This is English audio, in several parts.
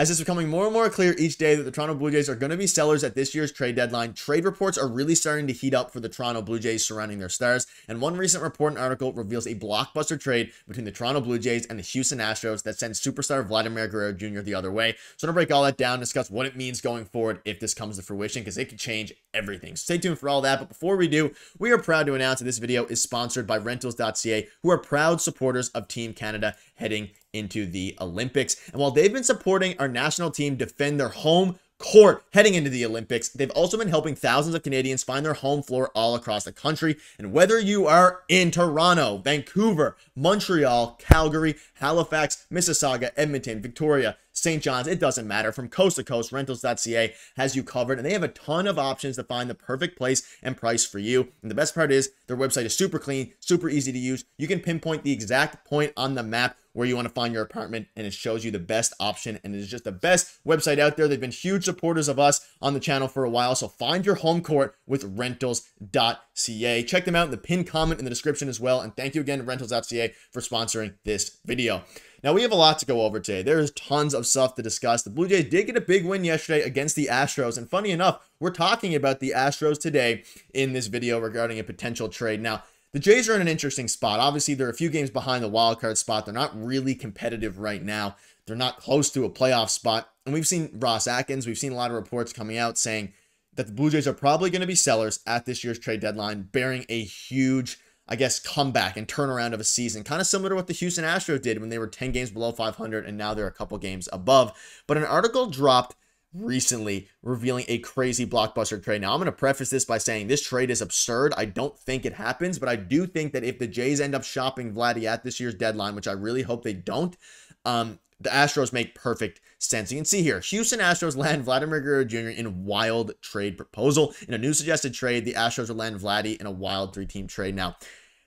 As it's becoming more and more clear each day that the Toronto Blue Jays are going to be sellers at this year's trade deadline, trade reports are really starting to heat up for the Toronto Blue Jays surrounding their stars, and one recent report and article reveals a blockbuster trade between the Toronto Blue Jays and the Houston Astros that sends superstar Vladimir Guerrero Jr. the other way. So I'm going to break all that down, discuss what it means going forward if this comes to fruition, because it could change everything. So stay tuned for all that, but before we do, we are proud to announce that this video is sponsored by Rentals.ca, who are proud supporters of Team Canada heading into the Olympics. And while they've been supporting our national team defend their home court heading into the Olympics, they've also been helping thousands of Canadians find their home floor all across the country. And whether you are in Toronto, Vancouver, Montreal, Calgary, Halifax, Mississauga, Edmonton, Victoria, St. John's, it doesn't matter. From coast to coast, Rentals.ca has you covered, and they have a ton of options to find the perfect place and price for you. And the best part is their website is super clean, super easy to use. You can pinpoint the exact point on the map where you want to find your apartment, and it shows you the best option, and it is just the best website out there. They've been huge supporters of us on the channel for a while, so find your home court with Rentals.ca. Check them out in the pinned comment in the description as well, and thank you again to Rentals.ca for sponsoring this video. Now, we have a lot to go over today. There's tons of stuff to discuss. The Blue Jays did get a big win yesterday against the Astros, and funny enough, we're talking about the Astros today in this video regarding a potential trade. Now, the Jays are in an interesting spot. Obviously, they're a few games behind the wild card spot. They're not really competitive right now. They're not close to a playoff spot. And we've seen Ross Atkins, we've seen a lot of reports coming out saying that the Blue Jays are probably going to be sellers at this year's trade deadline, bearing a huge, I guess, comeback and turnaround of a season, kind of similar to what the Houston Astros did when they were 10 games below 500, and now they're a couple games above. But an article dropped recently revealing a crazy blockbuster trade. Now, I'm going to preface this by saying this trade is absurd. I don't think it happens, but I do think that if the Jays end up shopping Vladdy at this year's deadline, which I really hope they don't, the Astros make perfect sense. You can see here, Houston Astros land Vladimir Guerrero Jr. in a wild trade proposal. In a new suggested trade, the Astros would land Vladdy in a wild 3-team trade. Now,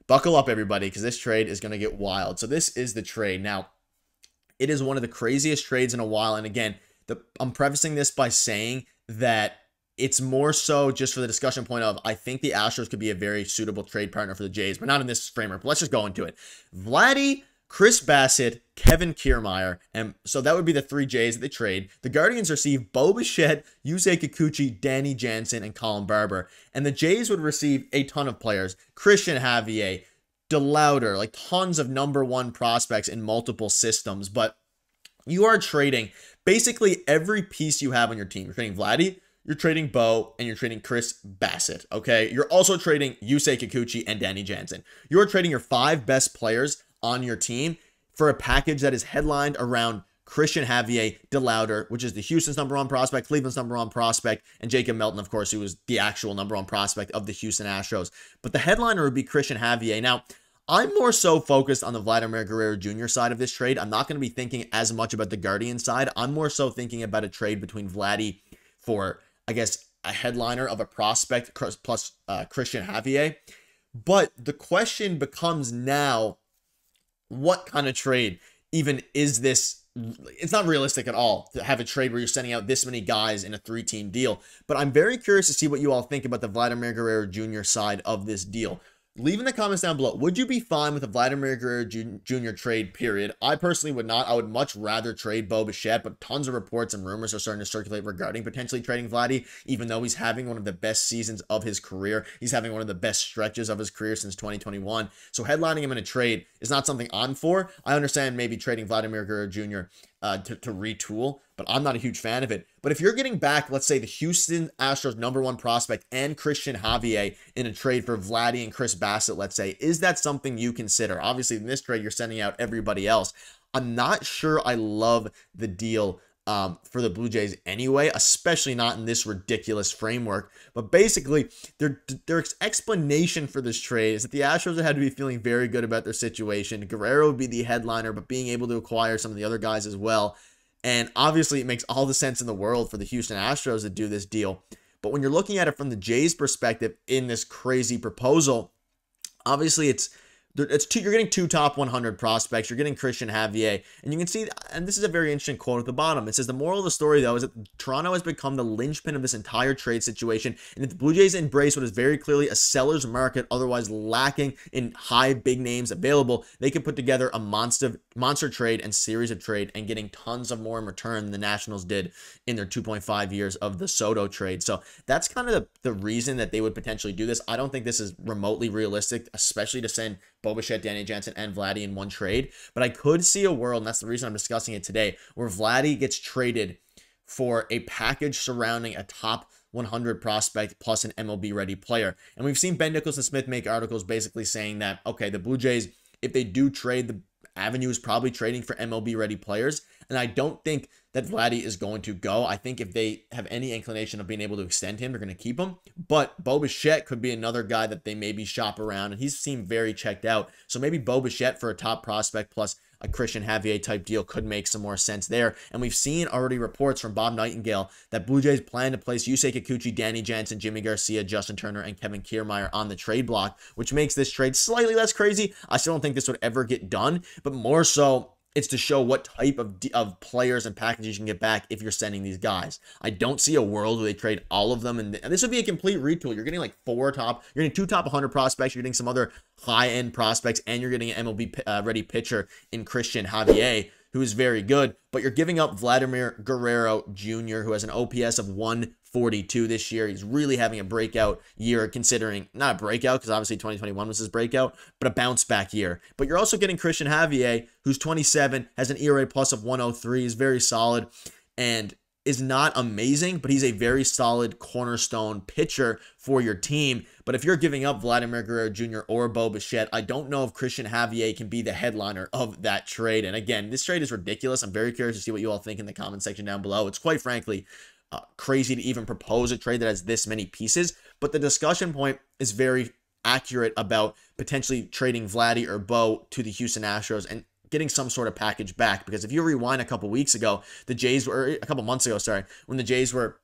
buckle up, everybody, because this trade is going to get wild. So this is the trade. Now, it is one of the craziest trades in a while, and again, I'm prefacing this by saying that it's more so just for the discussion point of, I think the Astros could be a very suitable trade partner for the Jays, but not in this framework. But let's just go into it. Vladdy, Chris Bassitt, Kevin Kiermaier, and so that would be the 3 Jays that they trade. The Guardians receive Bo Bichette, Yusei Kikuchi, Danny Jansen, and Colin Barber. And the Jays would receive a ton of players. Christian Javier, DeLauder, like tons of #1 prospects in multiple systems. But you are trading basically every piece you have on your team. You're trading Vladdy, you're trading Bo, and you're trading Chris Bassitt, okay? You're also trading Yusei Kikuchi and Danny Jansen. You're trading your 5 best players on your team for a package that is headlined around Christian Javier, DeLauder, which is the Houston's #1 prospect, Cleveland's #1 prospect, and Jacob Melton, of course, who was the actual #1 prospect of the Houston Astros. But the headliner would be Christian Javier. Now, I'm more so focused on the Vladimir Guerrero Jr. side of this trade. I'm not going to be thinking as much about the Guardian side. I'm more so thinking about a trade between Vladdy for, I guess, a headliner of a prospect plus Christian Javier. But the question becomes now, what kind of trade even is this? It's not realistic at all to have a trade where you're sending out this many guys in a 3-team deal. But I'm very curious to see what you all think about the Vladimir Guerrero Jr. side of this deal. Leave in the comments down below, would you be fine with a Vladimir Guerrero Jr. trade, period? I personally would not. I would much rather trade Bo Bichette, but tons of reports and rumors are starting to circulate regarding potentially trading Vladdy, even though he's having one of the best seasons of his career. He's having one of the best stretches of his career since 2021. So headlining him in a trade is not something I'm for. I understand maybe trading Vladimir Guerrero Jr. To retool, but I'm not a huge fan of it. But if you're getting back, let's say, the Houston Astros #1 prospect and Christian Javier in a trade for Vladdy and Chris Bassitt, let's say, is that something you consider? Obviously, in this trade, you're sending out everybody else. I'm not sure I love the deal for the Blue Jays anyway, especially not in this ridiculous framework. But basically, their explanation for this trade is that the Astros had to be feeling very good about their situation. Guerrero would be the headliner, but being able to acquire some of the other guys as well. And obviously, it makes all the sense in the world for the Houston Astros to do this deal. But when you're looking at it from the Jays' perspective in this crazy proposal, obviously it's You're getting 2 top 100 prospects. You're getting Christian Javier, and you can see, and this is a very interesting quote at the bottom. It says the moral of the story, though, is that Toronto has become the linchpin of this entire trade situation, and if the Blue Jays embrace what is very clearly a seller's market, otherwise lacking in high big names available, they could put together a monster trade and series of trade, and getting tons of more in return than the Nationals did in their 2.5 years of the Soto trade. So that's kind of the reason that they would potentially do this. I don't think this is remotely realistic, especially to send Bo Bichette, Danny Jansen, and Vladdy in one trade. But I could see a world, and that's the reason I'm discussing it today, where Vladdy gets traded for a package surrounding a top 100 prospect plus an MLB-ready player. And we've seen Ben Nicholson Smith make articles basically saying that, okay, the Blue Jays, if they do trade, the avenue is probably trading for MLB-ready players. And I don't think that Vladdy is going to go. I think if they have any inclination of being able to extend him, they're going to keep him. But Bo Bichette could be another guy that they maybe shop around, and he's seemed very checked out. So maybe Bo Bichette for a top prospect plus a Christian Javier type deal could make some more sense there. And we've seen already reports from Bob Nightingale that Blue Jays plan to place Yusei Kikuchi, Danny Jansen, Jimmy Garcia, Justin Turner, and Kevin Kiermaier on the trade block, which makes this trade slightly less crazy. I still don't think this would ever get done, but more so, it's to show what type of players and packages you can get back if you're sending these guys. I don't see a world where they trade all of them, and this would be a complete retool. You're getting like you're getting 2 top 100 prospects, you're getting some other high-end prospects, and you're getting an MLB-ready pitcher in Christian Javier, who is very good, but you're giving up Vladimir Guerrero Jr., who has an OPS of 142 this year. He's really having a breakout year, considering, not a breakout, because obviously 2021 was his breakout, but a bounce back year. But you're also getting Christian Javier, who's 27, has an ERA plus of 103, is very solid, and is not amazing, but he's a very solid cornerstone pitcher for your team. But if you're giving up Vladimir Guerrero Jr. or Bo Bichette, I don't know if Christian Javier can be the headliner of that trade. And again, this trade is ridiculous. I'm very curious to see what you all think in the comment section down below. It's quite frankly crazy to even propose a trade that has this many pieces, but the discussion point is very accurate about potentially trading Vladdy or Bo to the Houston Astros and getting some sort of package back. Because if you rewind a couple weeks ago, a couple months ago, sorry, when the Jays were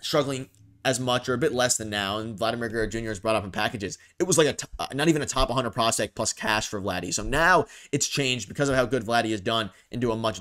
struggling as much or a bit less than now, and Vladimir Guerrero Jr. is brought up in packages, it was like not even a top 100 prospect plus cash for Vladdy. So now it's changed because of how good Vladdy has done into a much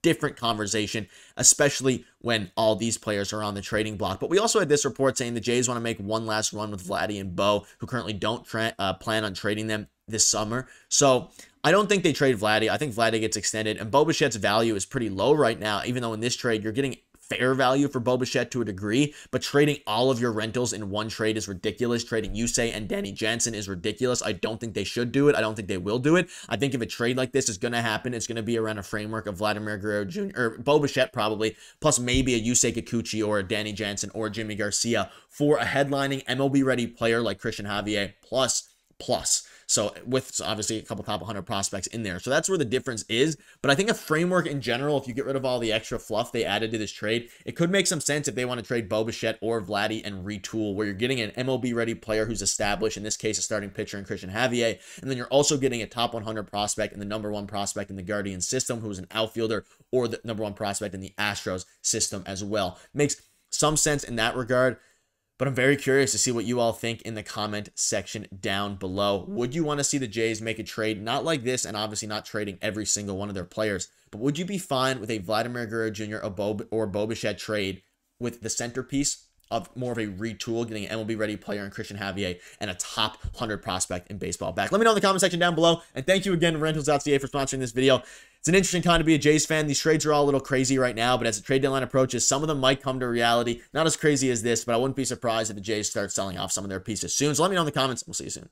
different conversation, especially when all these players are on the trading block. But we also had this report saying the Jays want to make one last run with Vladdy and Bo, who currently don't plan on trading them this summer. So I don't think they trade Vladdy. I think Vladdy gets extended, and Bo Bichette's value is pretty low right now, even though in this trade you're getting fair value for Bo Bichette to a degree, but trading all of your rentals in one trade is ridiculous. Trading Yusei and Danny Jansen is ridiculous. I don't think they should do it. I don't think they will do it. I think if a trade like this is going to happen, it's going to be around a framework of Vladimir Guerrero Jr. or Bo Bichette probably, plus maybe a Yusei Kikuchi or a Danny Jansen or Jimmy Garcia for a headlining MLB-ready player like Christian Javier plus. So with obviously a couple top 100 prospects in there. So that's where the difference is. But I think a framework in general, if you get rid of all the extra fluff they added to this trade, it could make some sense if they want to trade Bo Bichette or Vladdy and retool, where you're getting an MLB-ready player who's established, in this case a starting pitcher in Christian Javier, and then you're also getting a top 100 prospect and the #1 prospect in the Guardian system, who's an outfielder, or the #1 prospect in the Astros system as well. Makes some sense in that regard. But I'm very curious to see what you all think in the comment section down below. Would you want to see the Jays make a trade, not like this, and obviously not trading every single one of their players, but would you be fine with a Vladimir Guerrero Jr. or Bo Bichette trade with the centerpiece of more of a retool, getting an MLB-ready player in Christian Javier and a top 100 prospect in baseball back? Let me know in the comment section down below, and thank you again to Rentals.ca for sponsoring this video. It's an interesting time to be a Jays fan. These trades are all a little crazy right now, but as the trade deadline approaches, some of them might come to reality. Not as crazy as this, but I wouldn't be surprised if the Jays start selling off some of their pieces soon. So let me know in the comments. We'll see you soon.